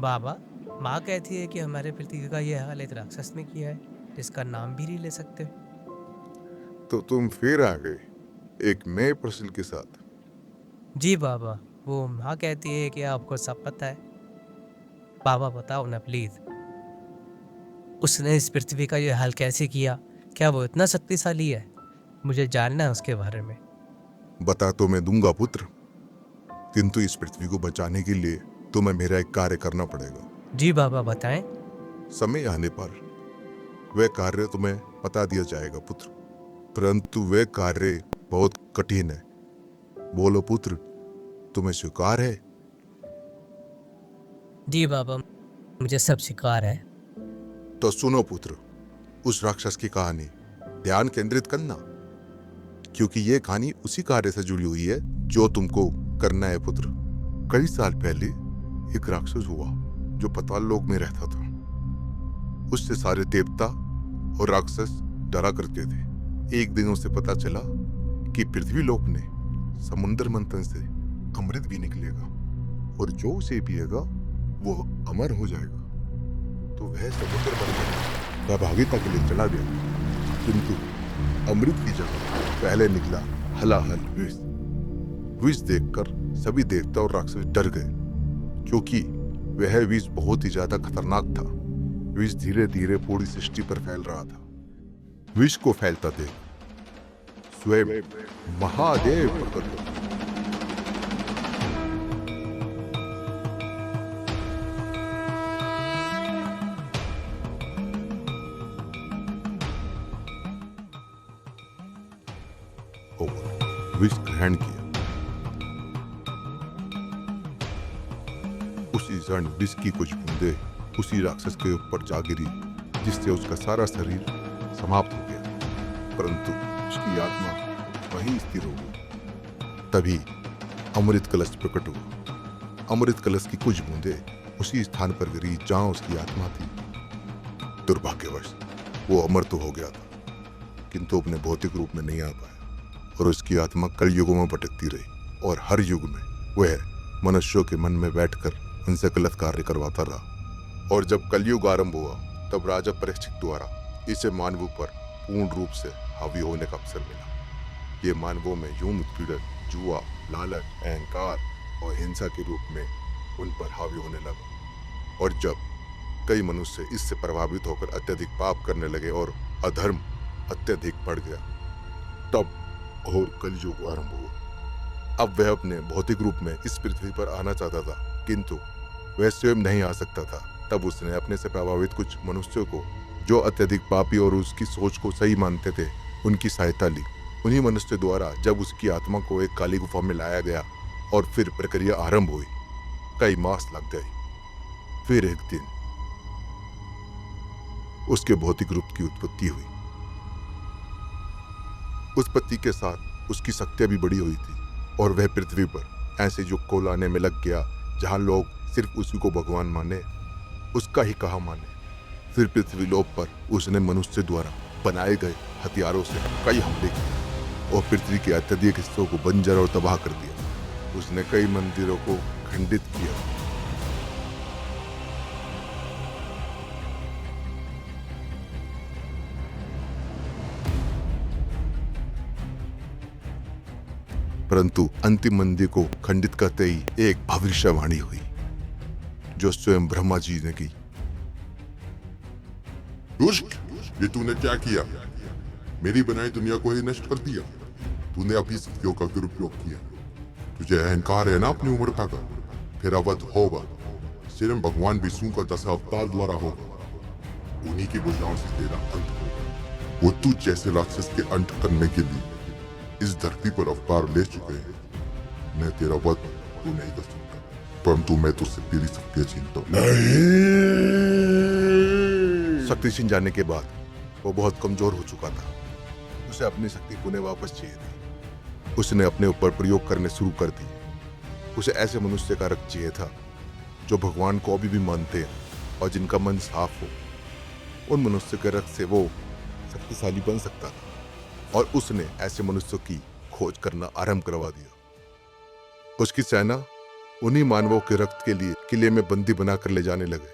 बाबा, माँ कहती है कि हमारे पृथ्वी का ये हाल एक राक्षस ने किया है, जिसका नाम भी नहीं ले सकते। तो तुम फिर आ गए एक नए प्रश्न के साथ। जी बाबा, वो माँ कहती है कि आपको सब पता है। बाबा बताओ ना प्लीज, उसने इस पृथ्वी का ये हाल कैसे किया? क्या वो इतना शक्तिशाली है? मुझे जानना है उसके बारे में। बता तो मैं दूंगा पुत्र, किंतु इस पृथ्वी को बचाने के लिए तुम्हें मेरा एक कार्य करना पड़ेगा। जी बाबा बताएं। समय आने पर वह कार्य तुम्हें बता दिया जाएगा पुत्र, परंतु वह कार्य बहुत कठिन है। बोलो पुत्र, तुम्हें स्वीकार है? जी बाबा, मुझे सब स्वीकार है। तो सुनो पुत्र, उस राक्षस की कहानी ध्यान केंद्रित करना, क्योंकि यह कहानी उसी कार्य से जुड़ी हुई है जो तुमको करना है पुत्र। कई साल पहले एक राक्षस हुआ जो पाताल लोक में रहता था। उससे सारे देवता और राक्षस डरा करते थे। एक दिन उसे पता चला कि पृथ्वी लोक में समुद्र मंथन से अमृत भी निकलेगा और जो उसे पिएगा वो अमर हो जाएगा। तो वह समुद्र मंथन सहभागिता के लिए चला गया, किंतु अमृत की जगह पहले निकला हलाहल विष। विष देखकर सभी देवता और राक्षस डर गए, क्योंकि वह विष बहुत ही ज्यादा खतरनाक था। विष धीरे धीरे पूरी सृष्टि पर फैल रहा था। विष को फैलता देख स्वयं महादेव प्रकट हुए। और विष ग्रहण किया। उसी क्षण विष की कुछ बूंदे उसी राक्षस के ऊपर जा गिरी, जिससे उसका सारा शरीर समाप्त हो गया, परंतु उसकी आत्मा वहीं स्थिर हो गई। तभी अमृत कलश प्रकट हुआ। अमृत कलश की कुछ बूंदे उसी स्थान पर गिरी जहां उसकी आत्मा थी। दुर्भाग्यवश वो अमर तो हो गया था, किंतु अपने भौतिक रूप में नहीं आ पाया, और उसकी आत्मा कलयुगों में भटकती रही, और हर युग में वह मनुष्यों के मन में बैठकर उनसे गलत कार्य करवाता रहा। और जब कलयुग आरंभ हुआ, तब राजा परीक्षित द्वारा इसे मानवों पर पूर्ण रूप से हावी होने का अवसर मिला। ये मानवों में यौन उत्पीड़न, जुआ, लालच, अहंकार और हिंसा के रूप में उन पर हावी होने लगा। और जब कई मनुष्य इससे प्रभावित होकर अत्यधिक पाप करने लगे और अधर्म अत्यधिक बढ़ गया, तब और कलयुग आरंभ हुआ। अब वह अपने भौतिक रूप में इस पृथ्वी पर आना चाहता था, किंतु वह स्वयं नहीं आ सकता था। तब उसने अपने से प्रभावित कुछ मनुष्यों को, जो अत्यधिक पापी और उसकी सोच को सही मानते थे, उनकी सहायता ली। उन्हीं मनुष्य द्वारा जब उसकी आत्मा को एक काली गुफा में लाया गया और फिर प्रक्रिया आरंभ हुई। कई मास लग गए। फिर एक दिन उसके भौतिक रूप की उत्पत्ति हुई। उत्पत्ति के साथ उसकी शक्तियां भी बड़ी हुई थी, और वह पृथ्वी पर ऐसे युग को लाने में लग गया जहां लोग सिर्फ उसी को भगवान माने, उसका ही कहा माने। फिर पृथ्वी लोक पर उसने मनुष्य द्वारा बनाए गए हथियारों से कई हमले किए और पृथ्वी के अत्यधिक हिस्सों को बंजर और तबाह कर दिया। उसने कई मंदिरों को खंडित किया। परंतु अंतिम मंदिर को खंडित करते ही एक भविष्यवाणी हुई, जो स्वयं ब्रह्मा जी ने की। दुष्ट, ये तूने क्या किया? मेरी बनाई दुनिया को ही नष्ट कर दिया। तूने अपनी शक्तियों का दुरुपयोग किया। तुझे अहंकार है ना अपनी उम्रता का? फिर वध होगा। स्वयं भगवान विष्णु का 10 अवतार द्वारा होगा। उन्हीं की भुजाओं से तेरा अंत होगा। वो तू जैसे राक्षस के अंत करने के लिए इस धरती पर अवतार ले चुके हैं। मैं तेरा वध तू नहीं कर सकता, परंतु मैं तुझसे तेरी शक्तियां छीनता हूं। शक्ति छीन जाने के बाद वो बहुत कमजोर हो चुका था। उसे अपनी शक्ति पुनः वापस चाहिए थी। उसने अपने ऊपर प्रयोग करने शुरू कर दिए। उसे ऐसे मनुष्य का रक्त चाहिए था जो भगवान को अभी भी मानते हैं और जिनका मन साफ हो। उन मनुष्य के रक्त से वो शक्तिशाली बन सकता था, और उसने ऐसे मनुष्यों की खोज करना आरंभ करवा दिया। उसकी सेना उन्हीं मानवों के रक्त के लिए किले में बंदी बनाकर ले जाने लगे।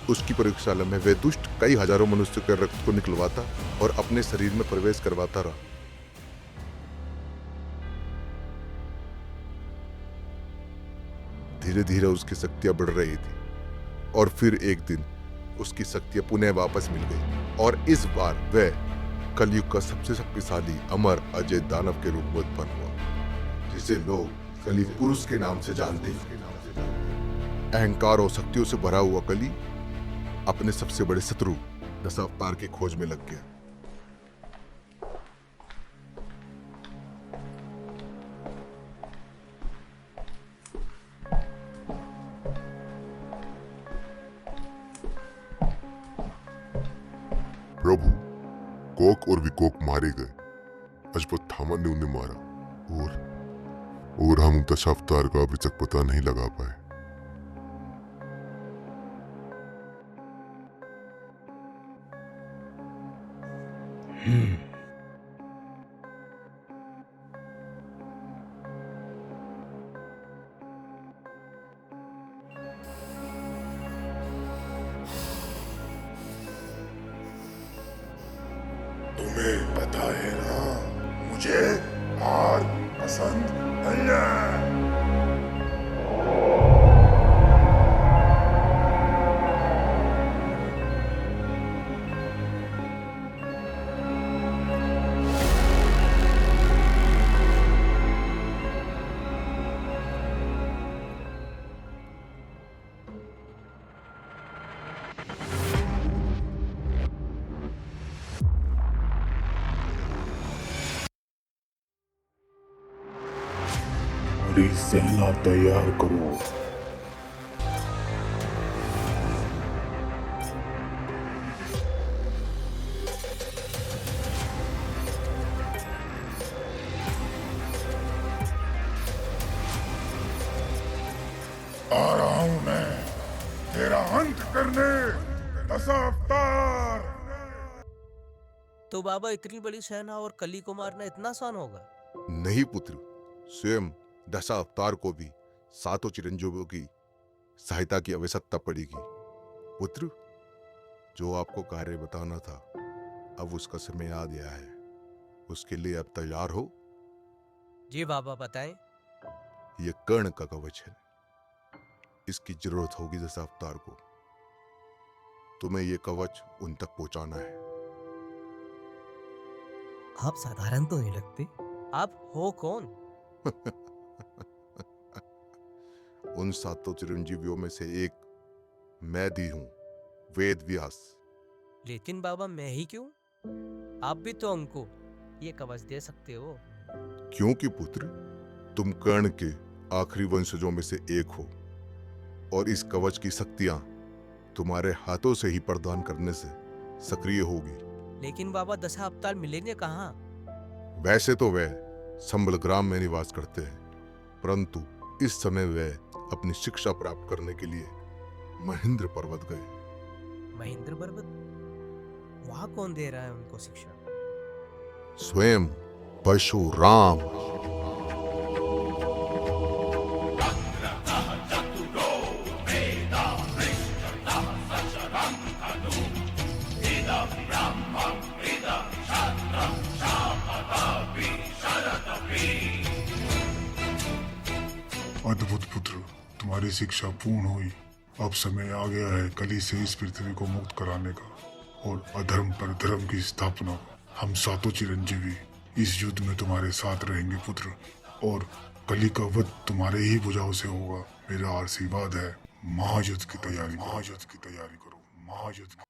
उसकी प्रयोगशाला में वह दुष्ट कई हजारों मनुष्यों के रक्त को निकलवाता और अपने शरीर में प्रवेश करवाता रहा। धीरे धीरे उसकी शक्तियां बढ़ रही थी और फिर एक दिन उसकी शक्तियां पुनः वापस मिल गई और इस बार वह कलयुग का सबसे शक्तिशाली अमर अजय दानव के रूप में उत्पन्न हुआ, जिसे लोग कली पुरुष के नाम से जानते हैं। अहंकार और शक्तियों से भरा हुआ कली अपने सबसे बड़े शत्रु दशावतार की खोज में लग गया। प्रभु, कोक और विकोक मारे गए। अश्वत्थामा ने उन्हें मारा और हम दशावतार का अभी तक पता नहीं लगा पाए। तुम्हें पता है ना, मुझे हार पसंद नहीं है। हमारी सेना तैयार करो। आ रहा हूं मैं, तेरा अंत करने, दशावतार। तो बाबा इतनी बड़ी सेना और कली को मारना इतना आसान होगा? नहीं पुत्र, स्वयं दशावतार को भी सातों चिरंजीवियों की सहायता की आवश्यकता पड़ेगी। पुत्र, जो आपको कार्य बताना था अब उसका समय आ गया है। उसके लिए अब तैयार हो? जी बाबा, बताएं। यह कर्ण का कवच है। इसकी जरूरत होगी दशावतार को। तुम्हें यह कवच उन तक पहुंचाना है। आप साधारण तो नहीं लगते। आप हो कौन? उन सातों चिरंजीवियों में से एक मैं भी हूं, वेद व्यास। लेकिन बाबा, मैं ही क्यों? आप भी तो हमको ये कवच दे सकते हो। क्योंकि पुत्र, तुम कर्ण के आखिरी वंशजों में से एक हो और इस कवच की शक्तियां तुम्हारे हाथों से ही प्रदान करने से सक्रिय होगी। लेकिन बाबा, दशा अवतार मिलेंगे कहाँ? वैसे तो वे संबल ग्राम में निवास करते हैं, परंतु इस समय वे अपनी शिक्षा प्राप्त करने के लिए महेंद्र पर्वत गए। महेंद्र पर्वत? वहां कौन दे रहा है उनको शिक्षा? स्वयं परशुराम। अद्भुत पुत्र, तुम्हारी शिक्षा पूर्ण हुई। अब समय आ गया है कली से इस पृथ्वी को मुक्त कराने का और अधर्म पर धर्म की स्थापना का। हम सातों चिरंजीवी इस युद्ध में तुम्हारे साथ रहेंगे पुत्र, और कली का वध तुम्हारे ही भुजाओं से होगा। मेरा आशीर्वाद है। महायुद्ध की तैयारी करो, महायुद्ध की तैयारी करो, महायुद्ध की